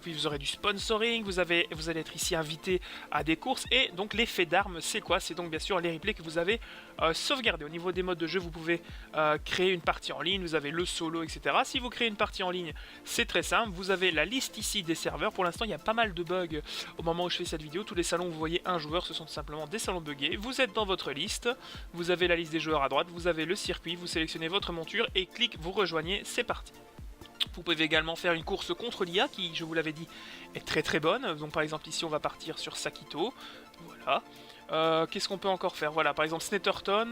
Puis vous aurez du sponsoring, vous allez être ici invité à des courses, et donc l'effet d'armes, c'est quoi? C'est donc bien sûr les replays que vous avez sauvegardés. Au niveau des modes de jeu, vous pouvez créer une partie en ligne, vous avez le solo, etc. Si vous créez une partie en ligne, c'est très simple, vous avez la liste ici des serveurs. Pour l'instant, il y a pas mal de bugs au moment où je fais cette vidéo. Tous les salons où vous voyez un joueur, ce sont simplement des salons buggés. Vous êtes dans votre liste, vous avez la liste des joueurs à droite, vous avez le circuit, vous sélectionnez votre monture et clic, vous rejoignez, c'est parti. Vous pouvez également faire une course contre l'IA qui, je vous l'avais dit, est très très bonne. Donc par exemple ici on va partir sur Sakito, voilà. Qu'est-ce qu'on peut encore faire? Voilà, par exemple Snetterton,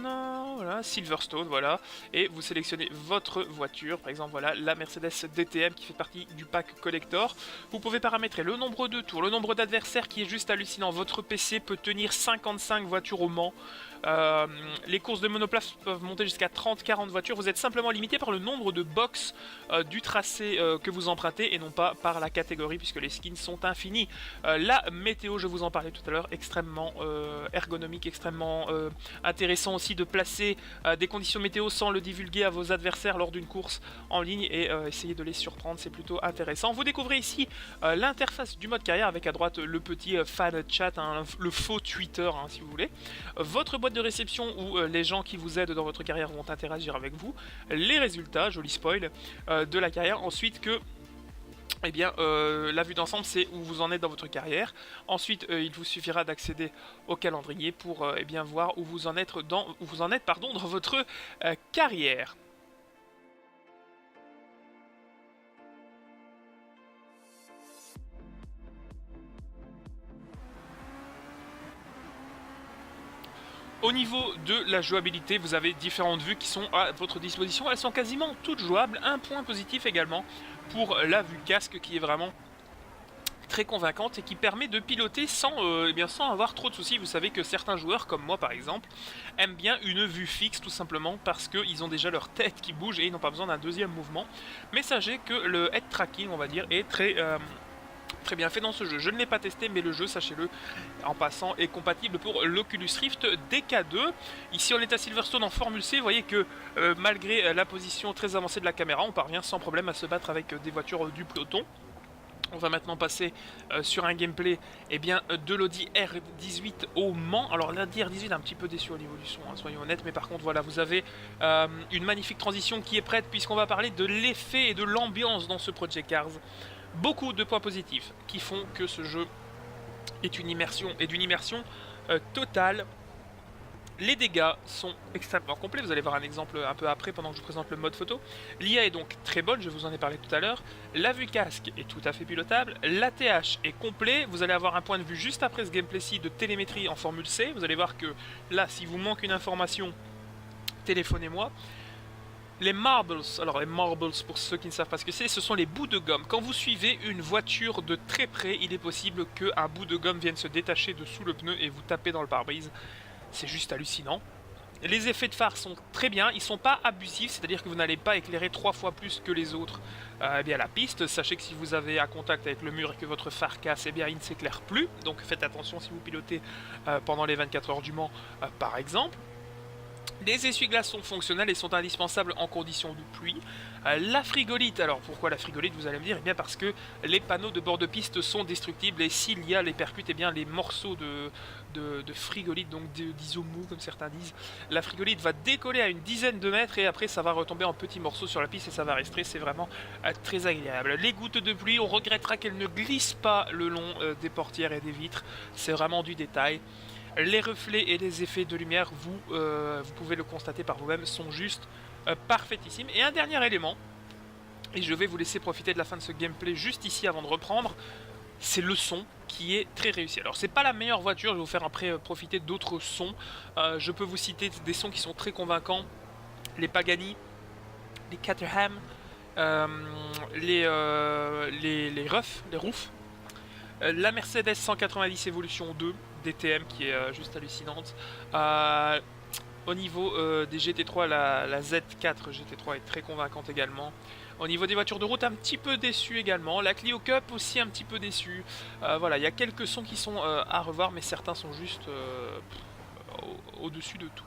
voilà, Silverstone, voilà, et vous sélectionnez votre voiture, par exemple voilà la Mercedes DTM qui fait partie du pack collector. Vous pouvez paramétrer le nombre de tours, le nombre d'adversaires qui est juste hallucinant. Votre PC peut tenir 55 voitures au Mans. Les courses de monoplace peuvent monter jusqu'à 30-40 voitures. Vous êtes simplement limité par le nombre de box du tracé que vous empruntez et non pas par la catégorie, puisque les skins sont infinis. La météo, je vous en parlais tout à l'heure, extrêmement ergonomique, extrêmement intéressant aussi de placer des conditions météo sans le divulguer à vos adversaires lors d'une course en ligne et essayer de les surprendre, c'est plutôt intéressant. Vous découvrez ici l'interface du mode carrière avec à droite le petit fan chat, hein, le faux Twitter hein, si vous voulez. Votre boîte de réception où les gens qui vous aident dans votre carrière vont interagir avec vous. Les résultats, joli spoil, de la carrière. Ensuite que eh bien, la vue d'ensemble, c'est où vous en êtes dans votre carrière. Ensuite, il vous suffira d'accéder au calendrier pour eh bien, voir où vous en êtes dans votre carrière. Au niveau de la jouabilité, vous avez différentes vues qui sont à votre disposition. Elles sont quasiment toutes jouables. Un point positif également pour la vue casque qui est vraiment très convaincante et qui permet de piloter sans avoir trop de soucis. Vous savez que certains joueurs, comme moi par exemple, aiment bien une vue fixe tout simplement parce qu'ils ont déjà leur tête qui bouge et ils n'ont pas besoin d'un deuxième mouvement. Mais sachez que le head tracking, on va dire, est très bien fait dans ce jeu. Je ne l'ai pas testé, mais le jeu, sachez-le, en passant, est compatible pour l'Oculus Rift DK2. Ici, on est à Silverstone en Formule C. Vous voyez que malgré la position très avancée de la caméra, on parvient sans problème à se battre avec des voitures du peloton. On va maintenant passer sur un gameplay de l'Audi R18 au Mans. Alors l'Audi R18 est un petit peu déçu au niveau du son, hein, soyons honnêtes, mais par contre voilà, vous avez une magnifique transition qui est prête puisqu'on va parler de l'effet et de l'ambiance dans ce Project Cars. Beaucoup de points positifs qui font que ce jeu est d'une immersion totale. Les dégâts sont extrêmement complets, vous allez voir un exemple un peu après pendant que je vous présente le mode photo. L'IA est donc très bonne, je vous en ai parlé tout à l'heure. La vue casque est tout à fait pilotable. L'ATH est complet, vous allez avoir un point de vue juste après ce gameplay-ci de télémétrie en Formule C. Vous allez voir que là, si vous manque une information, téléphonez-moi. Les marbles, alors les marbles pour ceux qui ne savent pas ce que c'est, ce sont les bouts de gomme. Quand vous suivez une voiture de très près, il est possible qu'un bout de gomme vienne se détacher dessous le pneu et vous taper dans le pare-brise. C'est juste hallucinant. Les effets de phare sont très bien, ils ne sont pas abusifs, c'est-à-dire que vous n'allez pas éclairer 3 fois plus que les autres la piste. Sachez que si vous avez un contact avec le mur et que votre phare casse, il ne s'éclaire plus. Donc faites attention si vous pilotez pendant les 24 heures du Mans par exemple. Les essuie-glaces sont fonctionnels et sont indispensables en conditions de pluie. La frigolite, alors pourquoi la frigolite, vous allez me dire? Eh bien parce que les panneaux de bord de piste sont destructibles et s'il y a les percutes, eh bien les morceaux de frigolite, donc d'isomou comme certains disent, la frigolite va décoller à une dizaine de mètres et après ça va retomber en petits morceaux sur la piste et ça va rester, c'est vraiment très agréable. Les gouttes de pluie, on regrettera qu'elles ne glissent pas le long des portières et des vitres, c'est vraiment du détail. Les reflets et les effets de lumière, vous pouvez le constater par vous-même, sont juste parfaitissimes. Et un dernier élément, et je vais vous laisser profiter de la fin de ce gameplay juste ici avant de reprendre, c'est le son qui est très réussi. Alors c'est pas la meilleure voiture, je vais vous faire après profiter d'autres sons. Je peux vous citer des sons qui sont très convaincants, les Pagani, les Caterham, les Roofs, la Mercedes 190 Evolution 2 DTM qui est juste hallucinante. Au niveau des GT3, la Z4 GT3 est très convaincante également. Au niveau des voitures de route, un petit peu déçu également. La Clio Cup aussi un petit peu déçu. Voilà, il y a quelques sons qui sont à revoir, mais certains sont juste au-dessus de tout.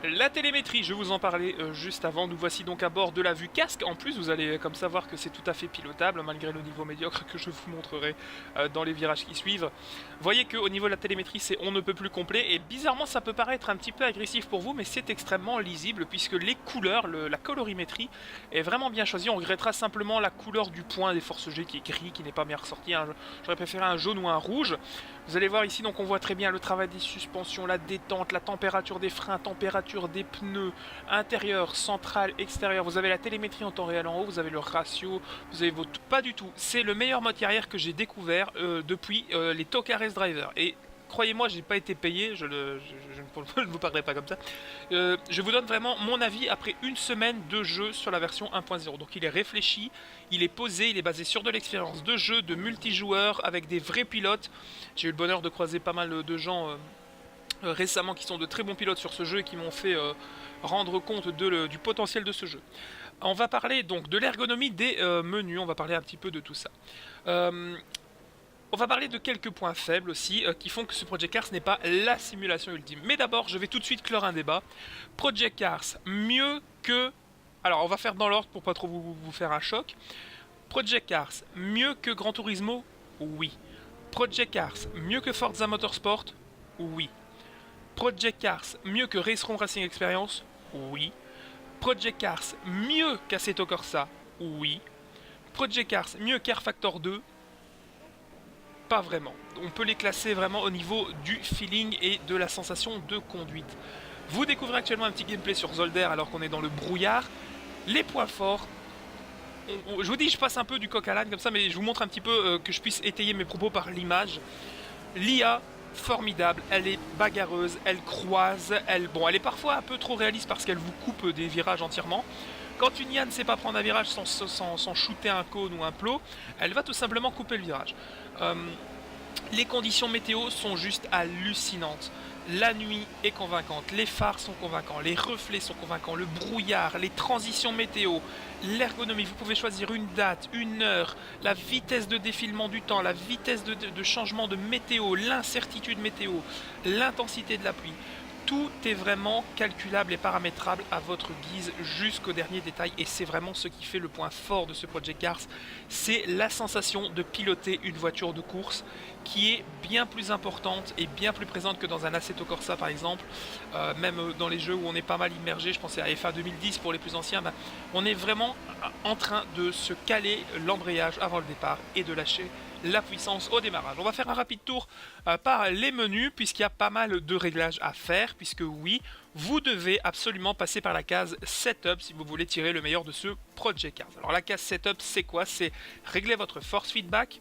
La télémétrie, je vous en parlais juste avant, nous voici donc à bord de la vue casque. En plus, vous allez comme savoir que c'est tout à fait pilotable, malgré le niveau médiocre que je vous montrerai dans les virages qui suivent. Voyez qu'au niveau de la télémétrie, c'est on ne peut plus complet, et bizarrement, ça peut paraître un petit peu agressif pour vous, mais c'est extrêmement lisible, puisque les couleurs, la colorimétrie est vraiment bien choisie. On regrettera simplement la couleur du point des forces G qui est gris, qui n'est pas bien ressorti. J'aurais préféré un jaune ou un rouge. Vous allez voir ici, donc on voit très bien le travail des suspensions, la détente, la température des freins, température des pneus, intérieur, central, extérieur. Vous avez la télémétrie en temps réel en haut, vous avez le ratio, vous avez votre... Pas du tout. C'est le meilleur mode carrière que j'ai découvert depuis les Toka Race Driver. Et croyez-moi, j'ai pas été payé, je ne vous parlerai pas comme ça. Je vous donne vraiment mon avis après une semaine de jeu sur la version 1.0. Donc il est réfléchi, il est posé, il est basé sur de l'expérience de jeu, de multijoueurs, avec des vrais pilotes. J'ai eu le bonheur de croiser pas mal de gens récemment qui sont de très bons pilotes sur ce jeu et qui m'ont fait rendre compte du potentiel de ce jeu. On va parler donc de l'ergonomie des menus, on va parler un petit peu de tout ça. On va parler de quelques points faibles aussi qui font que ce Project Cars n'est pas la simulation ultime. Mais d'abord, je vais tout de suite clore un débat. Project Cars, mieux que... Alors, on va faire dans l'ordre pour pas trop vous faire un choc. Project Cars, mieux que Gran Turismo? Oui. Project Cars, mieux que Forza Motorsport? Oui. Project Cars, mieux que Raceron Racing Experience? Oui. Project Cars, mieux qu'Assetto Corsa? Oui. Project Cars, mieux qu'Air Factor 2? Pas vraiment. On peut les classer vraiment au niveau du feeling et de la sensation de conduite. Vous découvrez actuellement un petit gameplay sur Zolder alors qu'on est dans le brouillard. Les points forts, je vous dis, je passe un peu du coq à l'âne comme ça, mais je vous montre un petit peu que je puisse étayer mes propos par l'image. L'IA, formidable, elle est bagarreuse, elle croise, elle est parfois un peu trop réaliste parce qu'elle vous coupe des virages entièrement. Quand une IA ne sait pas prendre un virage sans shooter un cône ou un plot, elle va tout simplement couper le virage. Les conditions météo sont juste hallucinantes. La nuit est convaincante, les phares sont convaincants, les reflets sont convaincants, le brouillard, les transitions météo, l'ergonomie, vous pouvez choisir une date, une heure, la vitesse de défilement du temps, la vitesse de changement de météo, l'incertitude météo, l'intensité de la pluie. Tout est vraiment calculable et paramétrable à votre guise jusqu'au dernier détail et c'est vraiment ce qui fait le point fort de ce Project Cars. C'est la sensation de piloter une voiture de course qui est bien plus importante et bien plus présente que dans un Assetto Corsa par exemple. Même dans les jeux où on est pas mal immergé, je pensais à F1 2010 pour les plus anciens, on est vraiment en train de se caler l'embrayage avant le départ et de lâcher la puissance au démarrage. On va faire un rapide tour par les menus puisqu'il y a pas mal de réglages à faire puisque oui, vous devez absolument passer par la case Setup si vous voulez tirer le meilleur de ce Project Cars. Alors la case Setup c'est quoi? C'est régler votre force feedback,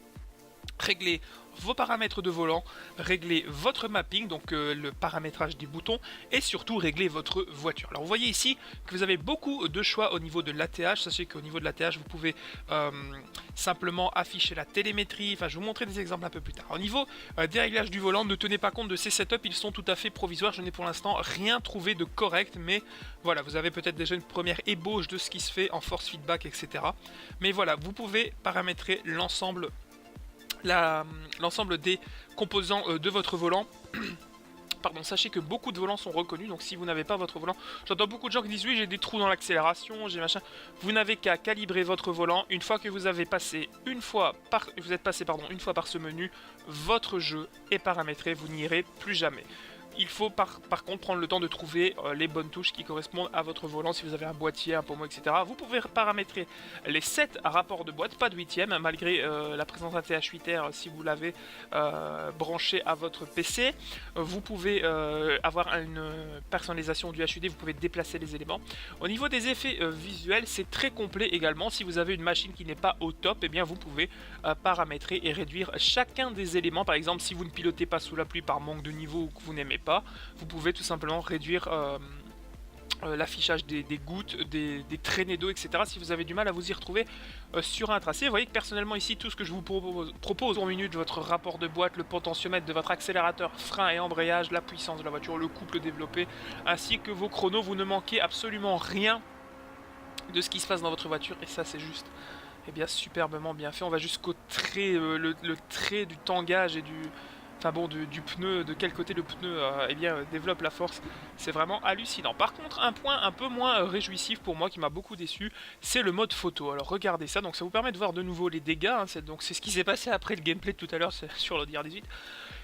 régler vos paramètres de volant, régler votre mapping, donc le paramétrage des boutons, et surtout régler votre voiture. Alors vous voyez ici que vous avez beaucoup de choix au niveau de l'ATH. Sachez qu'au niveau de l'ATH, vous pouvez simplement afficher la télémétrie. Enfin, je vais vous montrer des exemples un peu plus tard. Au niveau des réglages du volant, ne tenez pas compte de ces setups, ils sont tout à fait provisoires. Je n'ai pour l'instant rien trouvé de correct, mais voilà, vous avez peut-être déjà une première ébauche de ce qui se fait en force feedback, etc. Mais voilà, vous pouvez paramétrer l'ensemble des composants de votre volant. Pardon, sachez que beaucoup de volants sont reconnus, donc si vous n'avez pas votre volant, j'entends beaucoup de gens qui disent oui j'ai des trous dans l'accélération, j'ai machin. Vous n'avez qu'à calibrer votre volant. Une fois que vous avez passé une fois par ce menu, votre jeu est paramétré, vous n'irez plus jamais. Il faut par contre prendre le temps de trouver les bonnes touches qui correspondent à votre volant. Si vous avez un boîtier, un pommeau, etc. Vous pouvez paramétrer les 7 rapports de boîte, pas de 8ème, malgré la présence d'un TH8R si vous l'avez branché à votre PC. Vous pouvez avoir une personnalisation du HUD, vous pouvez déplacer les éléments. Au niveau des effets visuels, c'est très complet également. Si vous avez une machine qui n'est pas au top, eh bien vous pouvez paramétrer et réduire chacun des éléments. Par exemple, si vous ne pilotez pas sous la pluie par manque de niveau ou que vous n'aimez pas, vous pouvez tout simplement réduire l'affichage des gouttes, des traînées d'eau, etc. si vous avez du mal à vous y retrouver sur un tracé. Vous voyez que personnellement ici, tout ce que je vous propose en minute, votre rapport de boîte, le potentiomètre de votre accélérateur, frein et embrayage, la puissance de la voiture, le couple développé, ainsi que vos chronos, vous ne manquez absolument rien de ce qui se passe dans votre voiture, et ça c'est juste superbement bien fait. On va jusqu'au trait, le trait du tangage et du... Enfin bon, du pneu, de quel côté le pneu développe la force, c'est vraiment hallucinant. Par contre, un point un peu moins réjouissif pour moi qui m'a beaucoup déçu, c'est le mode photo. Alors regardez ça, donc ça vous permet de voir de nouveau les dégâts, hein, c'est ce qui s'est passé après le gameplay de tout à l'heure sur le DR18.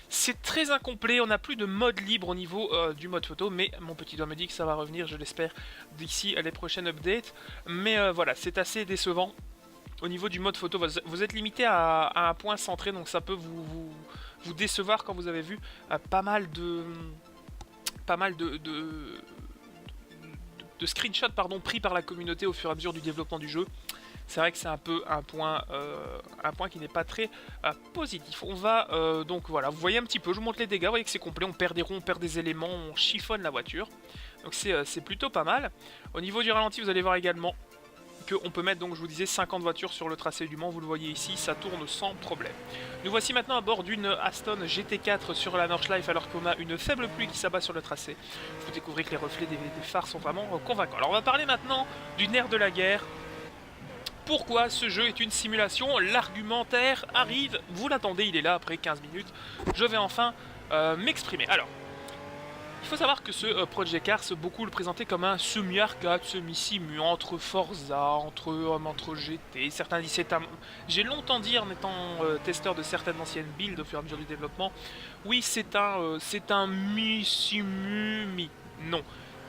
C'est très incomplet, on n'a plus de mode libre au niveau du mode photo, mais mon petit doigt me dit que ça va revenir, je l'espère, d'ici à les prochaines updates. Mais voilà, c'est assez décevant. Au niveau du mode photo, vous êtes limité à un point centré, donc ça peut vous décevoir quand vous avez vu pas mal de screenshots pris par la communauté au fur et à mesure du développement du jeu. C'est vrai que c'est un peu un point qui n'est pas très positif. On va donc voilà, vous voyez un petit peu, je vous montre les dégâts, vous voyez que c'est complet, on perd des ronds, on perd des éléments, on chiffonne la voiture. Donc c'est plutôt pas mal. Au niveau du ralenti, vous allez voir également qu'on peut mettre, donc je vous disais, 50 voitures sur le tracé du Mans, vous le voyez ici, ça tourne sans problème. Nous voici maintenant à bord d'une Aston GT4 sur la Nordschleife alors qu'on a une faible pluie qui s'abat sur le tracé. Vous découvrez que les reflets des phares sont vraiment convaincants. Alors on va parler maintenant du nerf de la guerre. Pourquoi ce jeu est une simulation? L'argumentaire arrive, vous l'attendez, il est là après 15 minutes. Je vais enfin m'exprimer. Alors, il faut savoir que ce Project Cars, beaucoup le présentaient comme un semi-arcade, semi-simu, entre Forza, entre GT, certains disaient... J'ai longtemps dit, en étant testeur de certaines anciennes builds au fur et à mesure du développement, oui c'est un mi-simu, mi. Non.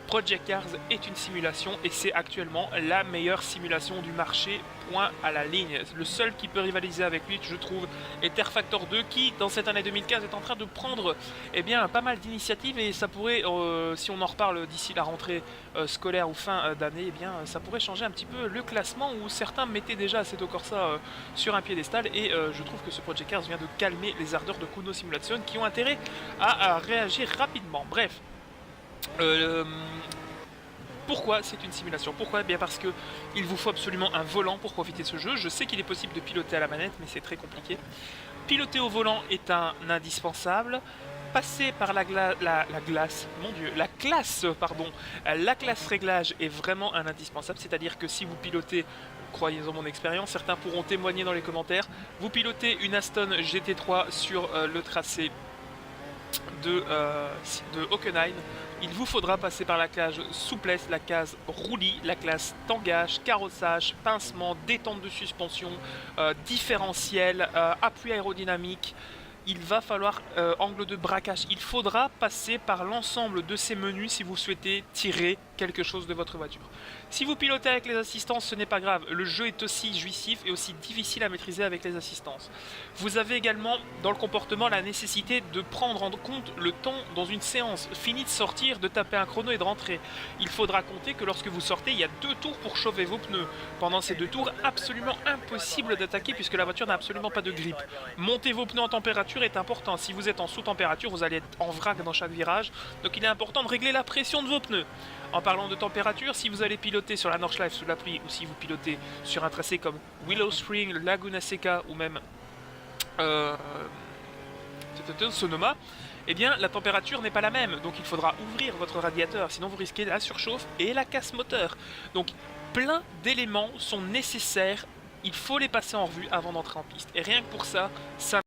Project Cars est une simulation et c'est actuellement la meilleure simulation du marché, point à la ligne. Le seul qui peut rivaliser avec lui, je trouve, est Air Factor 2 qui, dans cette année 2015, est en train de prendre pas mal d'initiatives et ça pourrait, si on en reparle d'ici la rentrée scolaire ou fin d'année, ça pourrait changer un petit peu le classement où certains mettaient déjà Assetto Corsa sur un piédestal et je trouve que ce Project Cars vient de calmer les ardeurs de Kuno Simulation qui ont intérêt à réagir rapidement. Bref. Pourquoi c'est une simulation? Pourquoi? Eh bien parce que il vous faut absolument un volant pour profiter de ce jeu. Je sais qu'il est possible de piloter à la manette, mais c'est très compliqué. Piloter au volant est un indispensable. Passer par la classe réglage est vraiment un indispensable. C'est-à-dire que si vous pilotez, croyez-en mon expérience, certains pourront témoigner dans les commentaires, vous pilotez une Aston GT3 sur le tracé de Hockenheim, il vous faudra passer par la case souplesse, la case roulis, la classe tangage, carrossage, pincement, détente de suspension, différentiel, appui aérodynamique. Il va falloir angle de braquage. Il faudra passer par l'ensemble de ces menus si vous souhaitez tirer quelque chose de votre voiture. Si vous pilotez avec les assistances, ce n'est pas grave. Le jeu est aussi jouissif et aussi difficile à maîtriser avec les assistances. Vous avez également dans le comportement la nécessité de prendre en compte le temps dans une séance. Fini de sortir, de taper un chrono et de rentrer. Il faudra compter que lorsque vous sortez, il y a 2 tours pour chauffer vos pneus. Pendant ces 2 tours, absolument impossible d'attaquer puisque la voiture n'a absolument pas de grippe. Monter vos pneus en température est important. Si vous êtes en sous-température, vous allez être en vrac dans chaque virage. Donc il est important de régler la pression de vos pneus. En parlant de température, si vous allez piloter sur la Nordschleife sous la pluie ou si vous pilotez sur un tracé comme Willow Spring, Laguna Seca ou même Sonoma, eh bien la température n'est pas la même. Donc il faudra ouvrir votre radiateur, sinon vous risquez la surchauffe et la casse moteur. Donc plein d'éléments sont nécessaires, il faut les passer en revue avant d'entrer en piste. Et rien que pour ça, ça